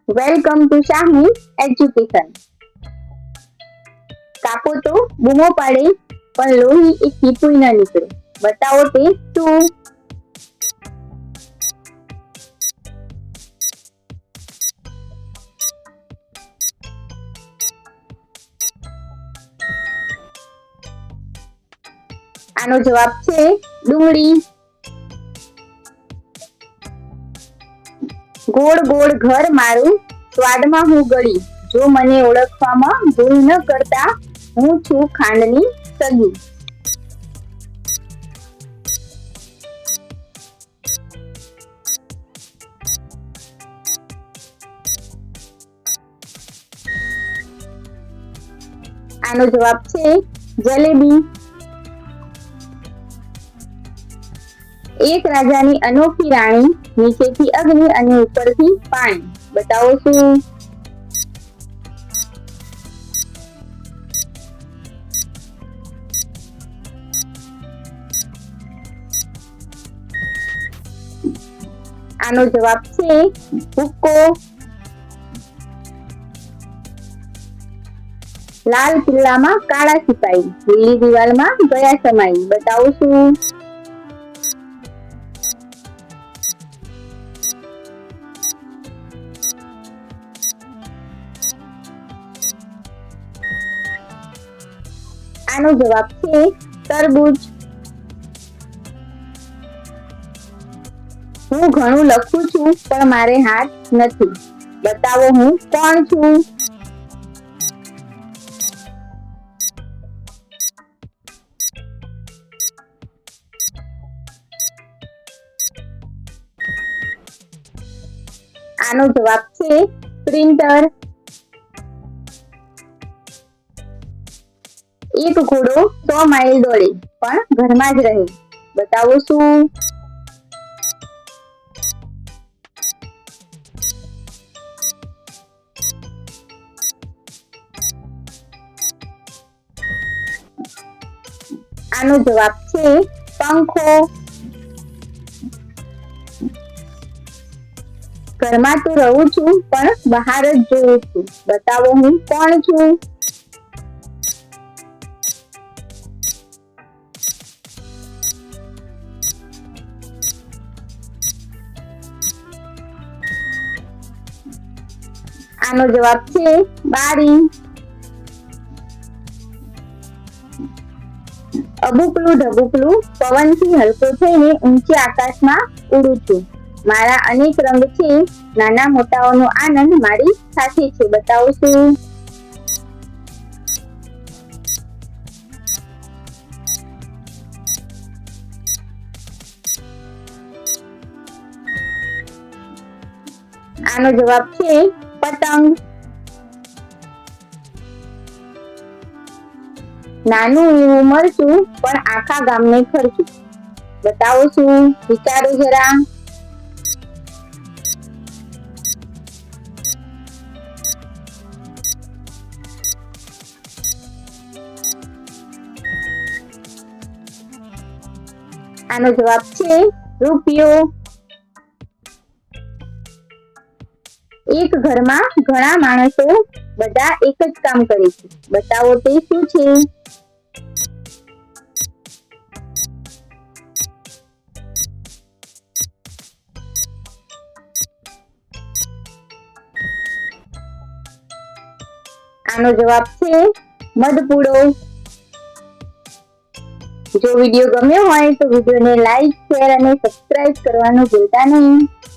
Welcome to શાહની education. કાપો તો બૂમો પાડે પણ લોહી એક ટીપું ન નીકળે. બતાવો તે શું? આનો જવાબ છે ડુંગળી. ગોળ ગોળ ઘર મારું, સ્વાદમાં હું ગળી. જો મને ઓળખવામાં ભૂલ ન કરતા, હું છું ખાંડની સગી. આનો જવાબ છે જલેબી. એક રાજાની અનોખી રાણી, નીચેથી અગ્નિ અને ઉપરથી પાણી. બતાવો શું? આનો જવાબ છે હુક્કો. લાલ કિલ્લામાં કાળા સિપાઈ, લીલી દિવાલમાં ગયા સમાઈ. બતાવો શું? આનો જવાબ છે તરબૂચ. હું ઘણું લખું છું પણ મારે હાથ નથી. બતાવો હું કોણ છું? આનો જવાબ છે પ્રિન્ટર. એક ઘોડો 100 માઇલ દોડે પણ ઘરમાં જ રહે. બતાવો શું? આનો જવાબ છે પંખો. ઘરમાં તો રહું છું પણ બહાર જ જોઉં છું. બતાવો હું કોણ છું? આનો જવાબ છે બારી. અબુકલું ઢબુકલું પવનથી હલકો થઈને ઊંચે આકાશમાં ઉડું છું. મારા અનેક રંગ છે, નાના મોટાઓનો આનંદ મારી સાથે છે. બતાવો શું? આનો જવાબ છે પતંગ. નાનું એવું મરચું પણ આખા ગામને ખર્ચું. બતાવો શું? વિચારો જરા. આનો જવાબ છે રૂપિયો. એક ઘરમાં ઘણા માણસો, બધા એક જ કામ કરે છે. બતાવો તે શું છે? આનો જવાબ છે મધપૂડો. જો વિડીયો ગમ્યો હોય તો વિડીયોને લાઈક, શેર અને સબસ્ક્રાઇબ કરવાનું ભૂલતા નહીં.